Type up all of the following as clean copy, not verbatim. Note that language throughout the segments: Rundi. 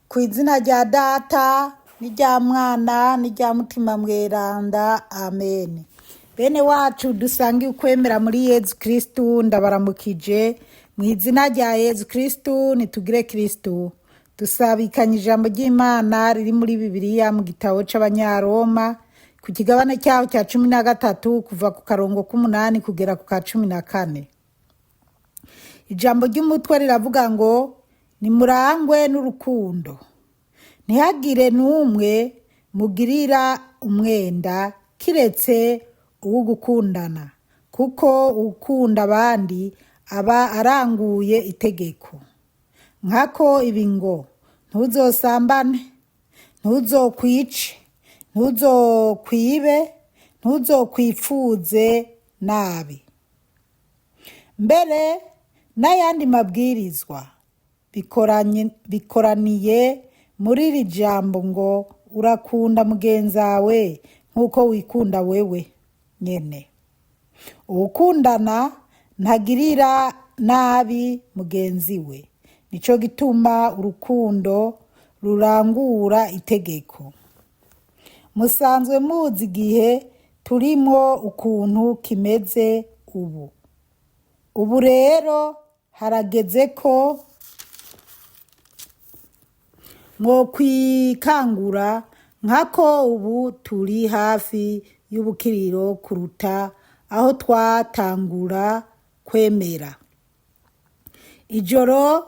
Ku izina rya Data n'irya Mwana n'irya Mutima Mweranda, amen. Bene wacu dusangiye ukwemera muri Yezu Kristu, ndabaramukije mu izina rya Yezu Kristu. Nitugire Kristu. Dusabikanye ijambo ry'Imana riri muri Bibiliya mu gitabo c'Abanyaroma ku kigabane cyaho cya 13 kuva ku karongo k'8 kugera ku ka 14. Ijambo ry'umutwe riravuga ngo nimurangwe n'urukundo, ntihagire n'umwe mugirira umwenda kiretse uwo gukundana, kuko ukunda abandi aba aranguye itegeko. Nkako ibi ngo ntuzosambane, ntuzokwice, ntuzokwibe, ntuzokwifuze nabi. Mbere n'ayandi mabwirizwa bikoraniye muri iri jambo ngo urakunda mugenzawe nkuko wikunda wewe nyene. Uwukundana ntagirira nabi mugenzi we, nico gituma urukundo rurangura itegeko. Musanzwe muzi igihe turimwo ukuntu kimeze ubu. Ubu rero harageze ko kwikangura, nkako ubu turi hafi y'ubukiriro kuruta aho twatangura kwemera. Ijoro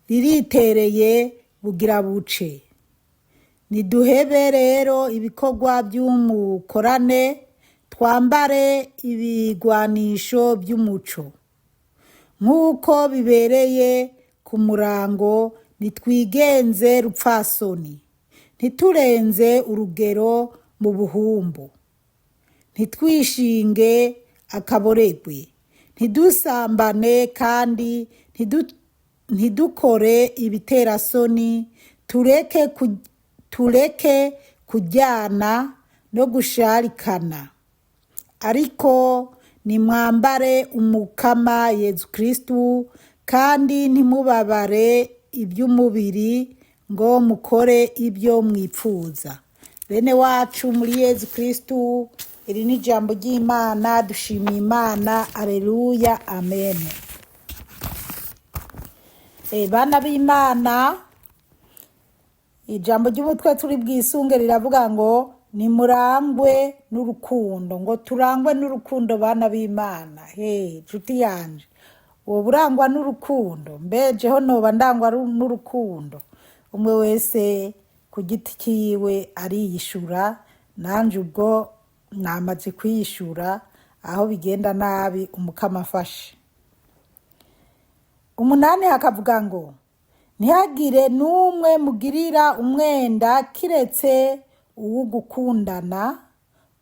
riritereye bugira buce. Niduhebe rero ibikorwa by'umukorane, twambare ibigwanisho by'umuco. Nkuko bibereye ku murango, nitwigenze rupfasoni, ntiturenze urugero mu buhumbu, ntitwishinge akaboregwe, ntidusambane kandi ntidukore ibiterasoni, tureke kujyana no gusharikana. Ariko nimwambare umukama Yezu Kristu, kandi ntimubabare iby'umubiri ngo mukore ibyo mwipfuza. Bene wacu muri Yezu Kristu, iri ni ijambo ry'Imana. Dushimiye Imana. Aleluya, amen. Bana b'Imana, ijambo ry'umutwe turi bwisunge riravuga ngo nimurangwe n'urukundo. Ngo turangwe n'urukundo bana b'Imana. Nshuti yanje, uwo burangwa n'urukundo, mbejeho noba ndangwa n'urukundo. Umwe wese ku giti kiwe ariyishura, nanje ubwo namaze kwiyishura aho bigenda nabi umukama afashe. 8 hakavuga ngo ntihagire n'umwe mugirira umwenda kiretse uwo gukundana,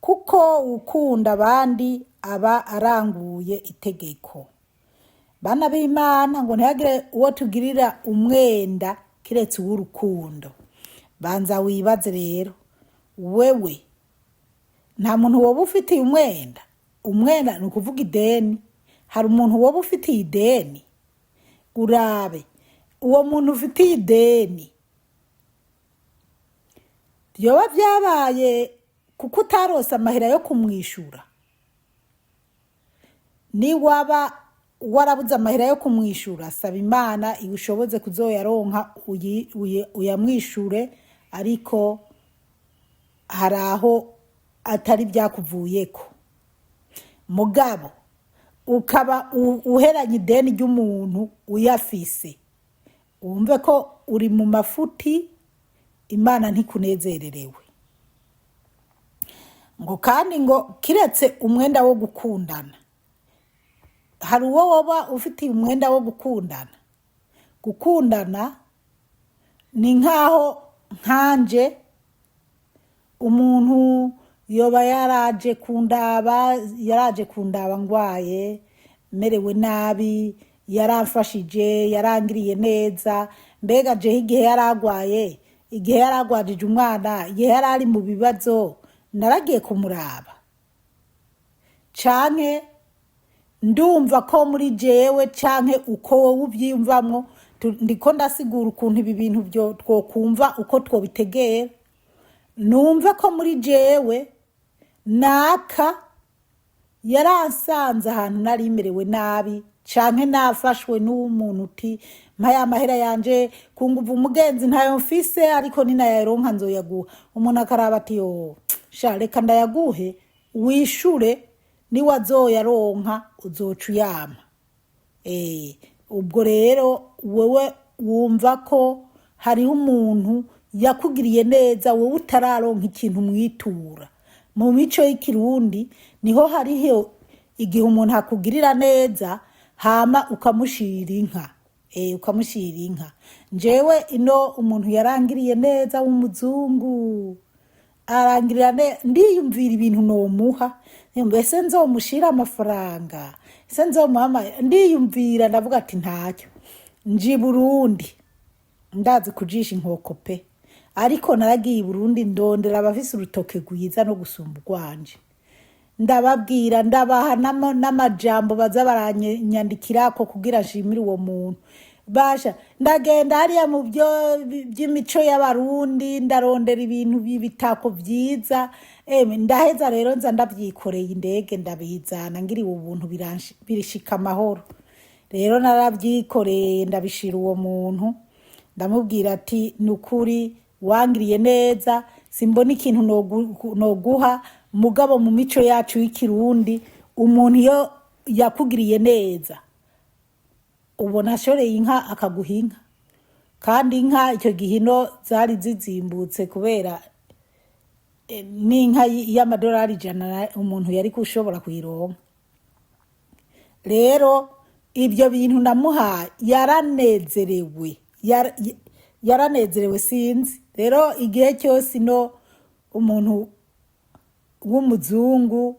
kuko ukunda abandi aba aranguye itegeko. Bana b'Imana, ngo ntihagire uwo tugirira umwenda kiretse uw'urukundo. Banza wibaze rero, wewe nta muntu woba ufitiye umwenda. Umwenda ni ukuvuga ideni. Hari umuntu woba ufitiye ideni? Urabe uwo muntu ufitiye ideni, byoba byabaye kuko utarose amahera yo kumwishura. Ni waba warabuze amahera yo kumwishura, saba Imana igushoboze kuzoyaronka uyamwishure, ariko hari aho atari byakuvuyeko. Mugabo ukaba uheranye ideni ry'umuntu uyafise, wumve ko uri mu mafuti, Imana ntikunezererewe. Ngo kandi ngo kiretse umwenda wo gukundana. Hari uwo woba ufitiye umwenda wo gukundana. Gukundana ni nkaho nkanje umuntu yoba yaraje kundaba ngwaye, merewe nabi, yaramfashije, yarangiriye neza. Mbega je igihe yaragwaye, igihe yaragwajije umwana, igihe yarari mu bibazo, naragiye kumuraba. Canke ndumva ko muri jewe canke uko wowe ubyiyumvamwo ndiko ndasigura ukuntu ibi bintu byo twokumva uko twobitegera. Numva ko muri jewe naka yaransanze ahantu nari merewe nabi, canke nafashwe n'umuntu uti mpaya amahera yanje kunguva umugenzi ntayo mfise ariko ninayaronka nzoyaguha. Umuntu akaraba ati yo sha reka ndayaguhe wishure ni wazoyaronka uzoca uyama. Ubwo rero wewe wumva ko hariho umuntu yakugiriye neza, wowe utararonka ikintu mwitura. Mu mico y'ikirundi niho hariho igihe umuntu akugirira neza hama ukamushira inka. Ukamushira inka. Njewe ino umuntu yarangiriye neza w'umuzungu, arangirira ndiyumvira ibintu nomuha, mbese nzomushira amafaranga, se nzomuha ndiyumvira ndavuga ati ntacyo. Nji Burundi ndazi kujisha inkoko pe, ariko naragiye Burundi ndondera abafise urutoke gwiza no gusumba urwanje. Ndababwira ndabaha n'amajambo baza baranyandikirako kugira nshimire uwo muntu. Basha ndagenda hariya mu byo by'imico y'abarundi ndarondera ibintu bitako vyiza. Ndaheza rero nza ndavyikoreye indege ndabizana ngiriwe ubuntu birishika amahoro. Rero naravyikoreye ndabishira uwo muntu, ndamubwira ati nukuri wangiriye neza, simbona ikintu noguha, mugabo mu mico yacu y'ikirundi umuntu iyo yakugiriye neza ubona ashoreye inka akaguha inka. Kandi inka icyo gihino zari zizimbutse kubera n'inka y'amadolari 100 umuntu yari kushobora kuyironka. Rero ibyo bintu namuhaye yaranezerewe, yaranezerewe sinzi. Rero igihe cyose no umuntu w'umuzungu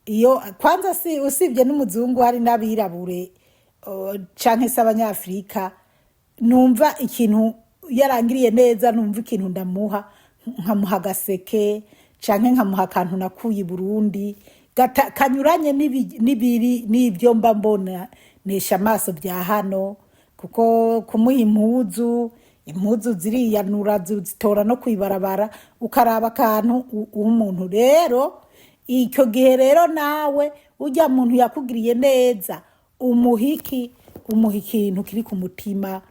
iyo kwanza usibye n'umuzungu hari n'abirabure canke se abanyafrika, numva ikintu yarangiriye neza, numva ikintu ndamuha, nkamuha gaseke canke nkamuha akantu nakuye Burundi kanyuranye n'ibyo mba mbona nesha amaso bya hano. Kuko kumuha impuzu ziriyanura zitora no kwibarabara ukaraba akantu umuntu. Rero icyo gihe rero nawe ujya muntu yakugiriye neza umuhiki ikintu kiri ku mutima,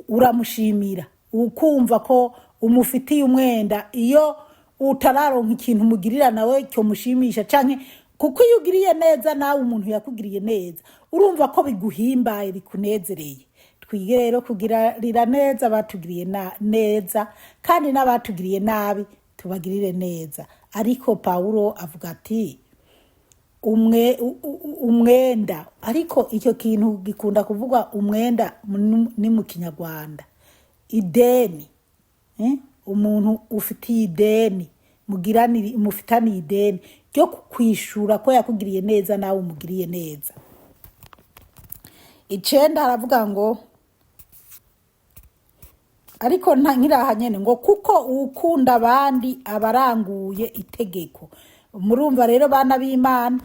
uramushimira ukumva ko umufitiye umwenda. Iyo utararonka ikintu mugirira nawe cyo mushimisha canke kuko iyo ugiriye neza nawe umuntu yakugiriye neza urumva ko biguhimbaye bikunezereye. Twige rero kugirira neza batugiriye neza, kandi n'abatugiriye nabi tubagirire neza. Ariko Paulo avuga ati umwenda, ariko icyo kintu gikunda kuvuga umwenda ni mu Kinyarwanda ideni. Umuntu ufitiye ideni, mufitaniye ideni ryo kwishura ko yakugiriye neza nawe umugiriye neza. 9 haravuga ngo ariko nkiraha nyene ngo kuko ukunda abandi abaranguye itegeko. Murumva rero bana b'Imana,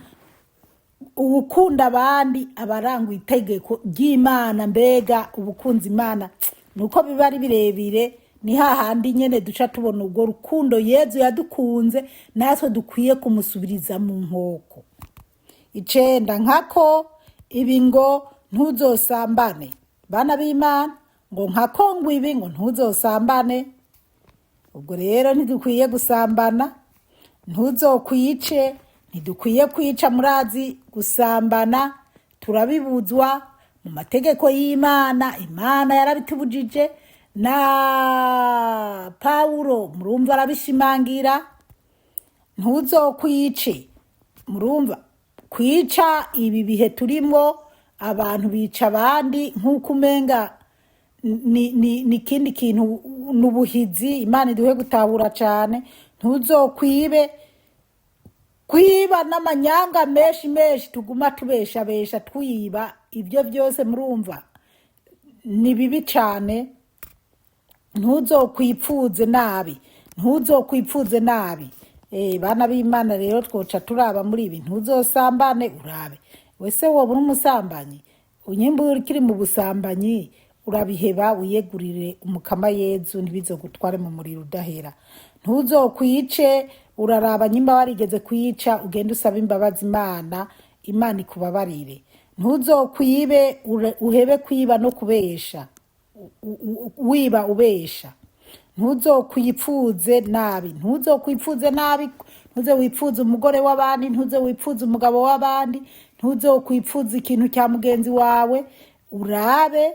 ukunda abandi abaranguye itegeko ry'Imana. Mbega ubukunzi Imana nuko biba ari birebire, ni hahandi nyene duca tubona ubwo rukundo Yezu yadukunze natwe dukwiye kumusubiriza mu nkoko. 9 nkako ibi ngo ntuzosambane. Bana b'Imana ngo nkako ngo ibi ngo ntuzosambane. Ubwo rero ntidukwiye gusambana, ntuzokwice, ntidukwiye kwica. Murazi gusambana turabibuzwa mu mategeko y'Imana. Imana yarabitubujije na Paulo murumva arabishimangira. Ntuzokwice. Murumva kwica ibi bihe turimo abantu bica abandi nkuko umenga ni kindi kintu nubuhizi. Imana iduhe gutahura cyane. Ntuzokwibe, kwiba n'amanyanga menshi tuguma tubesha twiba, ibyo byose murumva ni bibi cyane. Ntuzokwipfuze nabi. Bana b'Imana rero twoca turaba muri ibi. Ntuzosambane urabe. Wese wowe uri umusambanyi, unyimba ukiri mu busambanyi urabiheba wiyegurire umukama Yezu ntibizogutware mu muriro udahera. Ntuzokwice, uraraba nyimba warigeze kwica ugende usaba imbabazi Imana, Imana ikubabarire. Ntuzokwibe, uhebe kwiba no kubesha, wiba ubesha. Ntuzokwifuze nabi, ntuze wipfuze umugore w'abandi, ntuze wipfuze umugabo w'abandi, ntuzokwifuza ikintu cya mugenzi wawe, urabe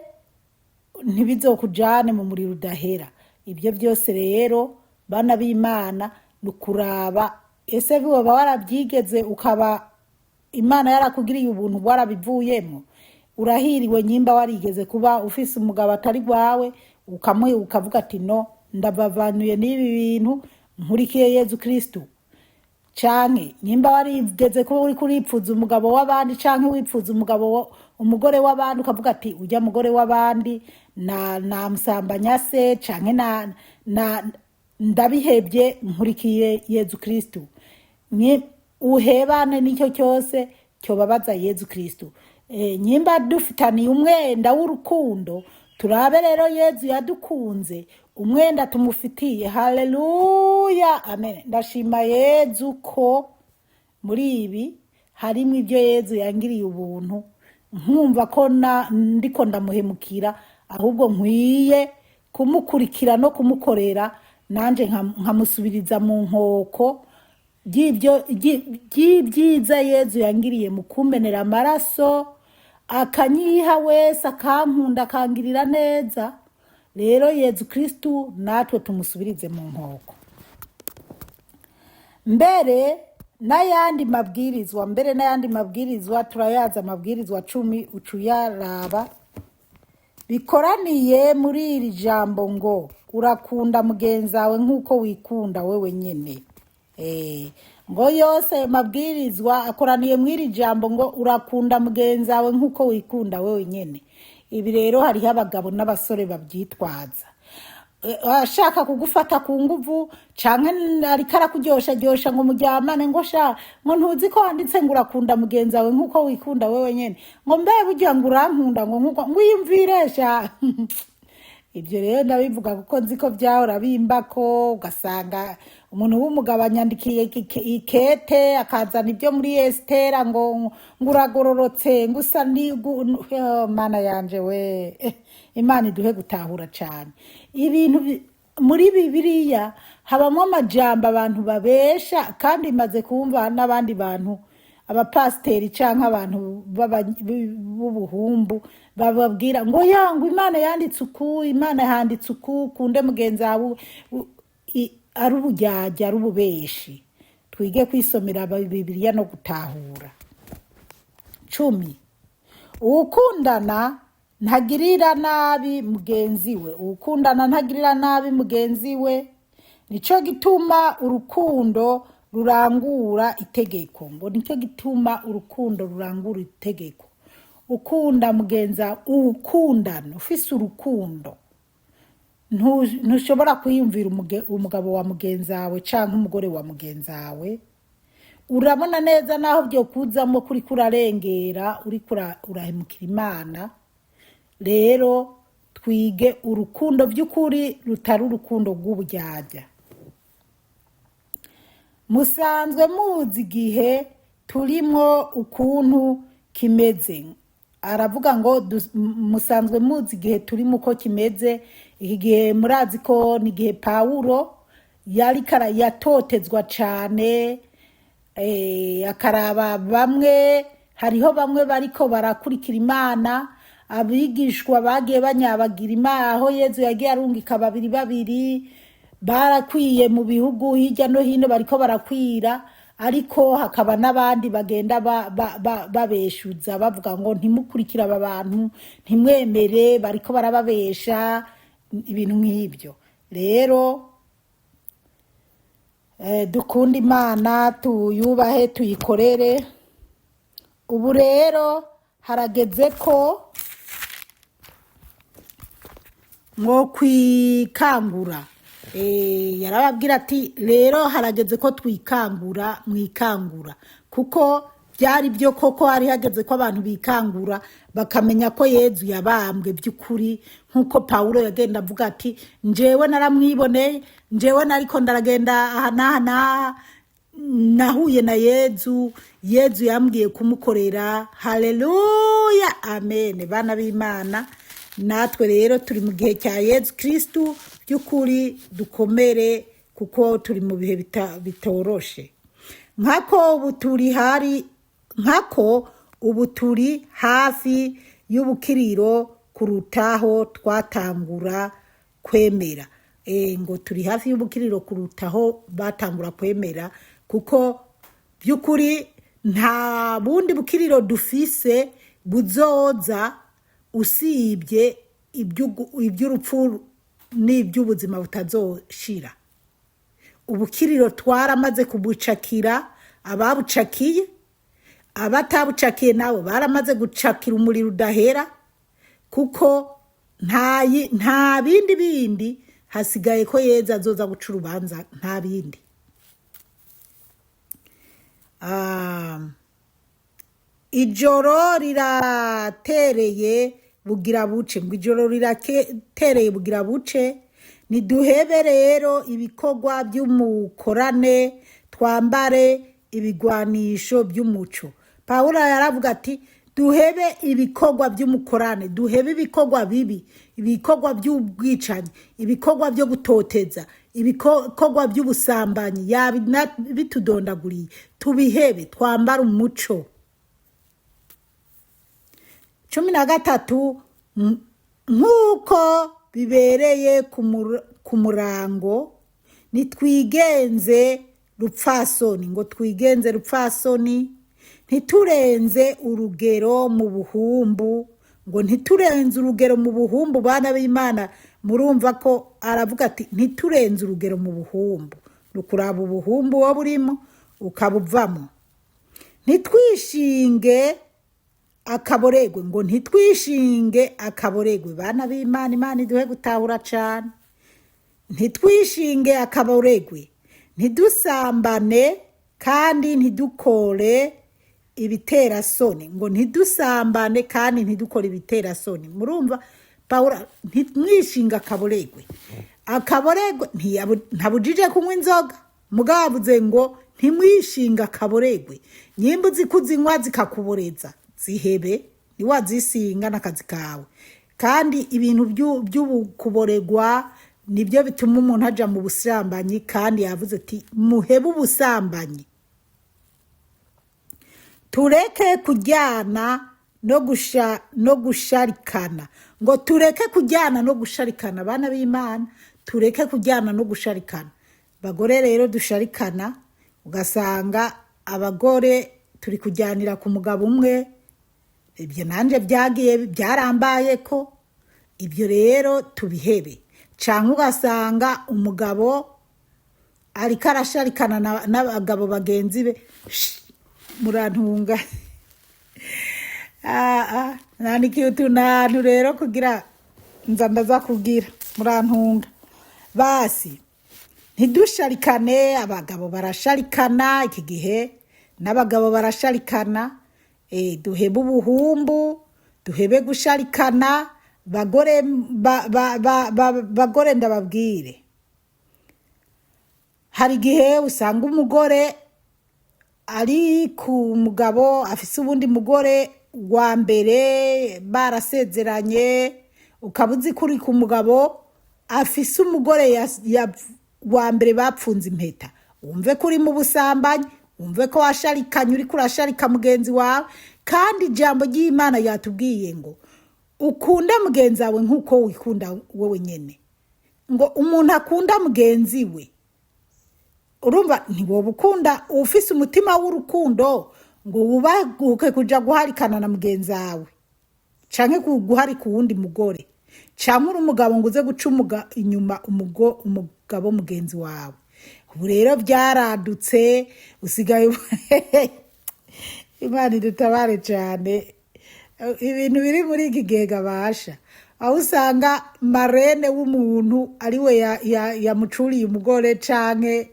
ntibizokujane mu muriro udahera. Ibyo byose rero bana b'Imana nukuraba ese woba warabyigeze ukaba Imana yarakugiriye ubuntu warabivuyemo. Urahiriwe nyimba warigeze kuba ufise umugabo atari gwawe ukavuga ati no ndabavanuye n'ibi bintu nkurikiye Yezu Kristo. Canke nyimba warigeze kuba uri kuripfuza umugabo w'abandi canke wipfuza umugore w'abandi ukavuga ati ujya mugore w'abandi na musambanya se canke na ndabihebye nkurikiye Yezu Kristo. Uhebane nicyo cyose cyobabaza Yezu Kristo. Nyimba dufitaniye umwenda w'urukundo, turabe rero Yezu yadukunze, umwenda tumufitiye. Haleluya, amen. Ndashima Yezu ko muri ibi harimo ibyo Yezu yangiriye ubuntu, nkumva ko ndiko ndamuhemukira, ahubwo nkwiye kumukurikira no kumukorera, nanje nkamusubiriza mu nkoko by'ibyiza Yezu yangiriye mu kumenera amaraso, akanyiha wese, akankunda, akangirira neza. Rero Yezu Kristo natwe tumusubirize mu nkoko. Mbere n'ayandi mabwirizwa turayaza, amabwirizwa 10 ucuyaraba bikoraniye muri iri jambo ngo urakunda mugenzawe nkuko wikunda wewe nyene. Ngo yose mabwirizwa akoraniye mwiri jambo ngo urakunda mugenzawe nkuko wikunda wewe nyene. Ibi rero hariho abagabo n'abasore babyitwaza, ashaka kugufata ku nguvu canke ariko arakuryosha ngo muryamane, ngo ntuzi ko wanditse ngo urakunda mugenzawe nkuko wikunda wewe nyene, ngo mbe burya ngo urankunda ngo nkuko ngwiyumviresha. Ibyo rero ndabivuga kuko nzi ko byahora bimbako, ugasanga umuntu w'umugabo anyandikiye ikete akazana ibyo muri Estera ngo uragororotse, ngo usa Mana yanje we. Imana iduhe gutahura cyane ibintu muri Bibiliya. Habamo amajambo abantu babesha, kandi imaze kumva n'abandi bantu, abapasteri canke abantu b'ubuhumbu bababwira ngo yangu Imana yanditse uku, Imana handitse uku, kunde mugenzawe. Ari ubujyajya, ari ububeshi. Twige kwisomera Bibiliya no gutahura. 10 ukundana ntagirira nabi mugenzi we. Ukundana ntagirira nabi mugenzi we, nico gituma urukundo rurangura itegeko. Ngo nicyo gituma urukundo rurangura itegeko. Ukunda mugenza, ukundana ufise urukundo, ntushobora kwiyumvira umugabo wa mugenzawe canke umugore wa mugenzawe. Urabona neza naho byo kuzamo kuri kurarengera, uri urahemukira Imana. Rero twige urukundo by'ukuri rutari urukundo rw'ubujyajya. Musanzwe muzi igihe turimo ukuntu kimeze. Aravuga ngo musanzwe muzi igihe turimo uko kimeze. Igihe murazi ko ni igihe Pawulo yari yatotezwa cyane, akaraba bamwe, hariho bamwe bariko barakurikira Imana, abigishwa bagiye banyabagira Imana, aho Yezu yagiye arungika babiri barakwiye mu bihugu hirya no hino, bariko barakwira. Ariko hakaba n'abandi bagenda babeshuza bavuga ngo ntimukurikira aba bantu, ntimwemere, bariko barababesha ibintu nk'ibyo. Rero dukunda Imana, tuyubahe, tuyikorere. Ubu rero harageze ko ngo kwikangura. Yarababwira ati rero harageze ko twikangura, mwikangura, kuko byari byo koko hari hageze ko abantu bikangura bakamenya ko Yezu yabambwe by'ukuri nkuko Pawulo yagenda avuga ati njewe naramwiboneye, njewe nariko ndaragenda aha n'aha n'aha, nahuye na Yezu yambwiye kumukorera. Haleluya, amen. Bana b'Imana, natwe rero turi mu gihe cya Yezu Kristu, by'ukuri dukomere kuko turi mu bihe bitoroshe. Nkako ubu turi hafi y'ubukiriro kurutaho twatangura kwemera. Ngo turi hafi y'ubukiriro kurutaho batangura kwemera, kuko by'ukuri nta bundi bukiriro dufise buzoza usibye iby'urupfu n'iby'ubuzima butazoshira. Ubukiriro twaramaze kubucakira, ababucakiye, abatabucakiye nabo baramaze gucakira umuriro udahera, kuko nta bindi hasigaye ko Yezu azoza guca urubanza, nta bindi. Ijoro riratereye bugira buce, ngo ijoro riratereye bugira buce, niduhebe rero ibikorwa by'umukorane, twambare ibigwanisho by'umuco. Pawulo yaravuga ati duhebe ibikorwa by'umukorane, duhebe ibikorwa bibi, ibikorwa by'ubwicanyi, ibikorwa byo gutoteza, ibikorwa by'ubusambanyi, bitudondaguriye, tubihebe, twambare umuco. 13 nkuko bibereye ku murango nitwigenze rupfasoni, ngo twigenze rupfasoni, ntiturenze urugero mu buhumbu, ngo ntiturenze urugero mu buhumbu. Bana b'Imana, murumva ko aravuga ati ntiturenze urugero mu buhumbu, nukuraba ubuhumbu wo burimo ukabuvamo. Ntitwishinge akaboregwe, ngo ntitwishinge akaboregwe. Bana b'Imana, Imana iduhe gutahura cyane. Ntitwishinge akaboregwe, ntidusambane kandi ntidukore ibitera soni, ngo ntidusambane kandi ntidukore ibitera soni. Murumva Pawulo ntimwishinga akaboregwe. Akaboregwe ntabujije kunywa inzoga, mugavuze ngo ntimwishinga akaboregwe. Nyimba uzi kuzinywa zikakuboreza, zihebe, niwazisinga n'akazi kawe. Kandi ibintu by'ubukuboregwa nibyo bituma umuntu aja mu busambanyi, kandi yavuze ati muhebe ubusambanyi. Tureke kujyana no gusharikana, ngo tureke kujyana no gusharikana. Bana b'Imana, tureke kujyana no gusharikana. Bagore rero dusharikana, ugasanga abagore turi kujyanira ku mugabo umwe. Ibyo nanje byarambaye ko, ibyo rero tubihebe. Canke ugasanga umugabo ariko arasharikana n'abagabo bagenzi be. Murantunga. Nandikiye utuntu rero kugira ndaza kugira, murantunga. Basi ntidusharikane, abagabo barasharikana iki gihe, n'abagabo barasharikana. Duhebe ubuhumbu, duhebe gusharikana. Bagore ndababwire, hari igihe usanga umugore ari ku mugabo afise ubundi mugore wa mbere barasezeranye, ukabuzi kuri ku mugabo afise umugore wa mbere bapfunze impeta. Umve kuri mu busambanyi, umve ko washarikanye, uri kurasharika mugenzi wawe. Kandi ijambo ry'Imana yatubwiye ngo ukunda mugenzawe nkuko wikunda wewe nyene. Ngo umuntu akunda mugenzi we, urumva ntiwoba ukunda ufise umutima w'urukundo ngo wubahuke kuja guharikana na mugenzawe, canke guhari ku wundi mugore, canke uri umugabo ngo uze guca inyuma umugabo mugenzi wawe. Ubu rero byaradutse, usigaye Imana idutabare cyane. Ibintu biri muri iki gihe gabasha, aho usanga marene w'umuntu ariwe yamucuriye umugore, canke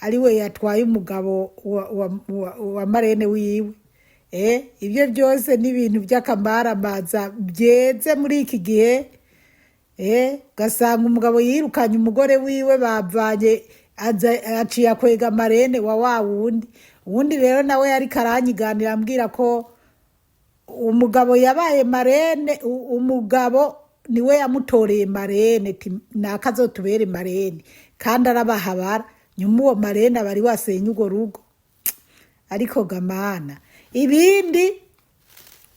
ariwe yatwaye umugabo wa marene wiwe. ibyo byose ni ibintu by'akamaramaza byeze muri iki gihe. Ugasanga umugabo yirukanye umugore wiwe bavanye aciye akwega marene wa wundi rero nawe yari karanyiganira ambwira ko umugabo yabaye marene, umugabo niwe yamutoreye marene, nakazotubere marene kandi arabahabara, nyuma uwo marene abari wasenya urwo rugo. Ariko gamana ibindi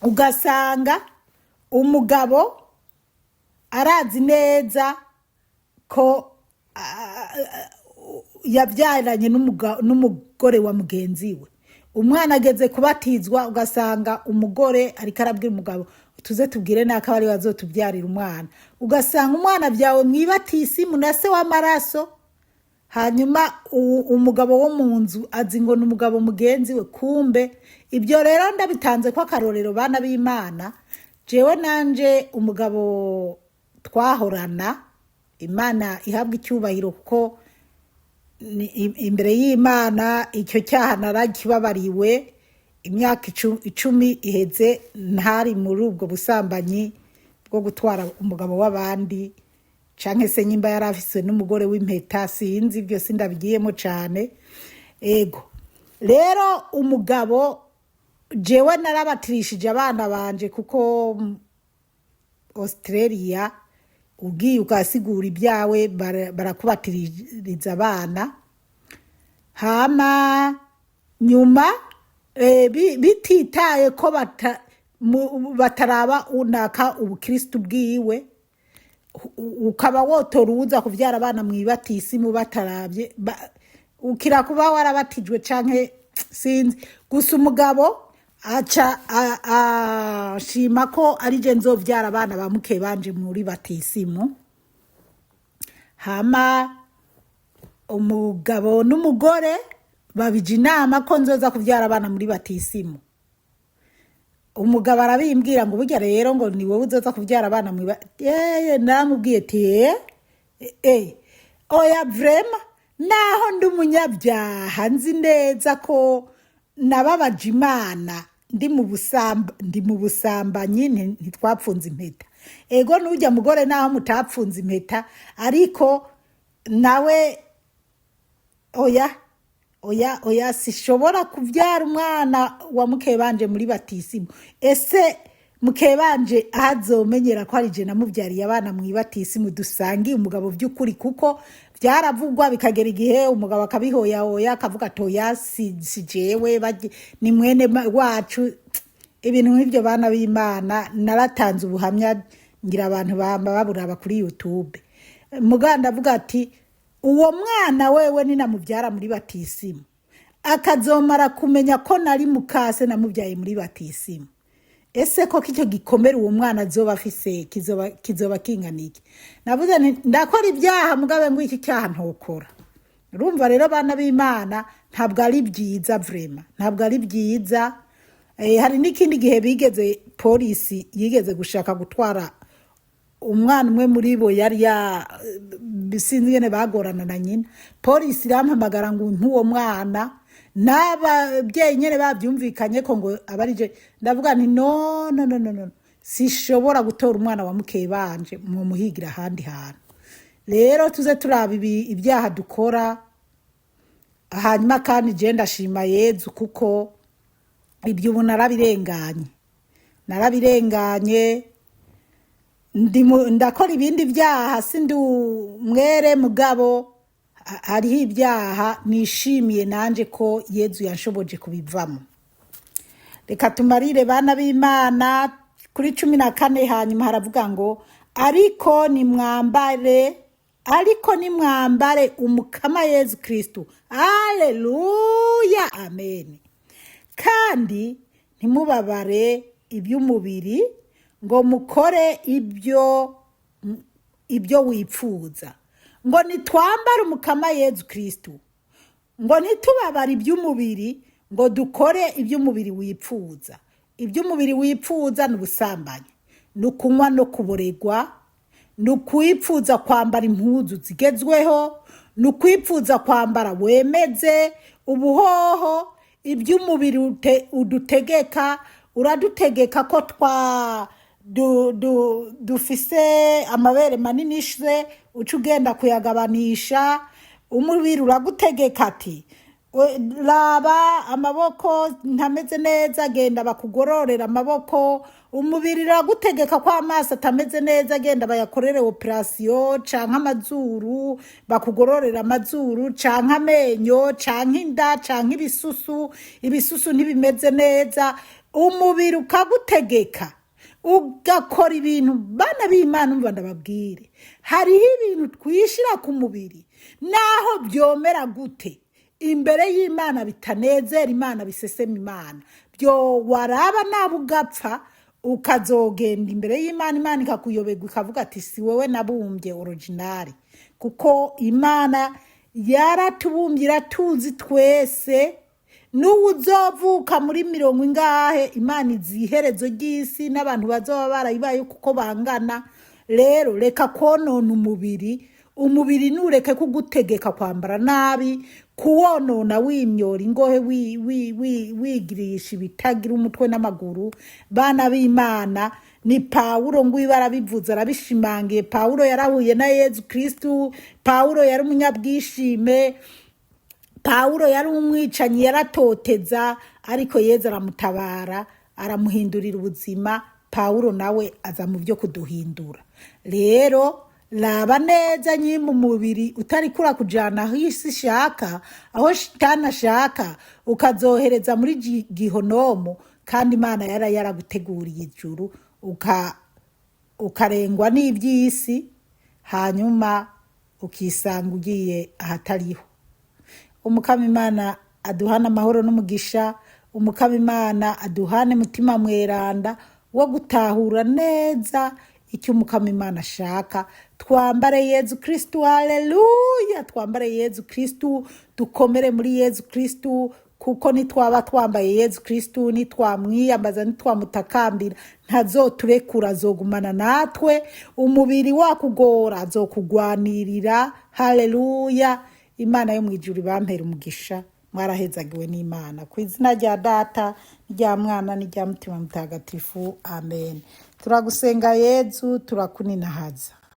ugasanga umugabo arazi neza ko yabyaranye n'umugore wa mugenzi we, umwana ageze kubatizwa ugasanga umugore ariko arabwira umugabo tuze tubwire naka bari bazotubyarira umwana, ugasanga umwana byawe mwibatisimu na se w'amaraso, hanyuma umugabo wo mu nzu azi ngo n'umugabo mugenzi we, kumbe ibyo rero ndabitanze ko akarorero bana b'Imana. Jewe nanje umugabo twahorana, Imana ihabwa icyubahiro kuko imbere y'Imana icyo cyaha narakibabariwe, imyaka 10 iheze ntari muri ubwo busambanyi bwo gutwara umugabo w'abandi, canke se nyimba yarafise n'umugore w'impeta, sinzi ibyo sindabigiyemo cyane. Ego rero umugabo jewe narabatirishije abana banje kuko Australia ugiye ukasigura ibyawe barakubatiriza abana, hama nyuma bititaye ko bataraba unaka ubukristo bwiwe, ukaba wotoruza kuvyara abana mwibatisimu batarabye, ukira kuba warabatijwe canke sinzi, gusa umugabo aca ashima ko ari je nzovyara abana bamuke banje muri batisimu. Hama umugabo n'umugore babije inama ko nzoza kuvyara abana muri batisimu. Umugabo arabimbwira ngo burya rero ngo ni wowe uzoza kuvyara abana muri namubwiye ati oya vrema, naho ndi umunyabyaha nzi neza ko nababaje Imana, ndi mu busambanyi ntitwapfunze impeta. Ego nujya mugore naho mutapfunze impeta, ariko nawe oya sishobora kuvyara umwana wa mukebanje muri batisimu. Ese mukebanje azomenyera ko ari je namuvyariye abana mu batisimu dusangiye umugabo by'ukuri, kuko byaravugwa bikagera igihe umugabo akabihoya akavuga toya si jewe ni mwene wacu. Ibintu nk'ibyo bana b'Imana naratanze ubuhamya ngira abantu babura kuri YouTube. Muganda avuga ati uwo mwana wewe ni namubyara muri batisimu, akazomara kumenya ko nari mukase namubyaye muri batisimu. Ese ko kicyo gikomera uwo mwana azoba afise kizoba kinganiki? Navuze ndakora ibyaha mugabe ngo iki cyaha ntokora. Urumva rero bana b'Imana ntabwo ari byiza, vrema ntabwo ari byiza. Hari n'ikindi gihe bigeze polisi yigeze gushaka gutwara umwana umwe muri bo yari bisinzi yene bagorana na nyina. Polisi irampamagara ngo ntuwo mwana n'ababyeyi nyene babyumvikanye ko ngo abarije. Ndavuga nti no sishobora gutora umwana wa mukebanje mu muhigira ahandi hantu. Rero tuze turaba ibyaha dukora, hanyuma kandi je ndashima Yezu kuko ibyo ubu narabirenganye. Ndakora ibindi byaha sindi umwere, mugabo hariho ibyaha nishimiye nanje ko Yezu yanshoboje kubivamo. Reka tumarire bana b'Imana kuri 14 hanyuma haravuga ngo ariko nimwambare umukama Yezu Kristo. Haleluya, amen. Kandi ntimubabare iby'umubiri ngo mukore ibyo wipfuza, ngo nitwambare umukama Yezu Kristo, ngo nitubabare iby'umubiri ngo dukore iby'umubiri wipfuza. Iby'umubiri wipfuza ni ubusambanyi, ni ukunywa no kuboregwa, ni ukwipfuza kwambara impuzu zigezweho, ni ukwipfuza kwambara wemeze, ubuhoho, iby'umubiri udutegeka, uradutegeka ko dufise amabere manini ishe uca ugenda kuyagabanisha. Umubiri uragutegeka ati raba amaboko ntameze neza, genda bakugororera amaboko. Umubiri uragutegeka ko amaso atameze neza, genda bayakorere operasiyo. Canke amazuru bakugororera amazuru, canke amenyo, canke inda, canke ibisusu ntibimeze neza. Umubiri ukagutegeka ugakora ibintu. Bana b'Imana umva ndababwire, hariho ibintu twishira ku mubiri naho byomera gute imbere y'Imana bitanezera Imana, bisesema Imana. Byo waraba nabo ugapfa ukazogenda imbere y'Imana, Imana ikakuyoberwa ikavuga ati si wowe nabumbye originali. Kuko Imana yaratubumbye, iratuzi twese. N'ubu uzovuka muri 100 Imana izi iherezo ry'isi n'abantu bazoba barayibaye kuko bangana. Rero reka konona umubiri nureke kugutegeka kwambara nabi, kuwonona wimyora ingohe, wigirisha ibitagira umutwe n'amaguru. Bana b'Imana, ni Pawulo ngwiba arabivuze, arabishimangiye. Pawulo yarahuye na Yezu Kristu. Pawulo yari umunyabwishime. Pawulo yari umwicanyi, yaratoteza, ariko Yezu aramutabara, aramuhindurira ubuzima. Pawulo nawe aza mu byo kuduhindura. Rero raba neza nyimba umubiri utari kura kujana aho isi ishaka, aho shitani ashaka, ukazohereza muri gihonomo. Kandi Imana yaraguteguriye ijuru, ukarengwa n'iby'isi, hanyuma ukisanga ugiye ahatariho. Umukama Imana aduhana amahoro n'umugisha. Umukama Imana aduhane mutima mweranda wo gutahura neza icyo Umukama Imana ashaka. Twambare Yezu Kristu. Haleluya! Twambare Yezu Kristu, dukomere muri Yezu Kristu. Kuko nitwaba twambaye Yezu Kristu, nitwamwiyambaza, nitwamutakambira, ntazoturekura, azogumana natwe. Umubiri wakugora azokugwanirira. Haleluya! Imana yo mwijuru ibampera umugisha. Mwarahezagiwe n'Imana. Ku izina rya Data, rya Mwana, n'irya Mutima Mutagatifu. Amen. Turagusenga Yezu, turakuninahaza.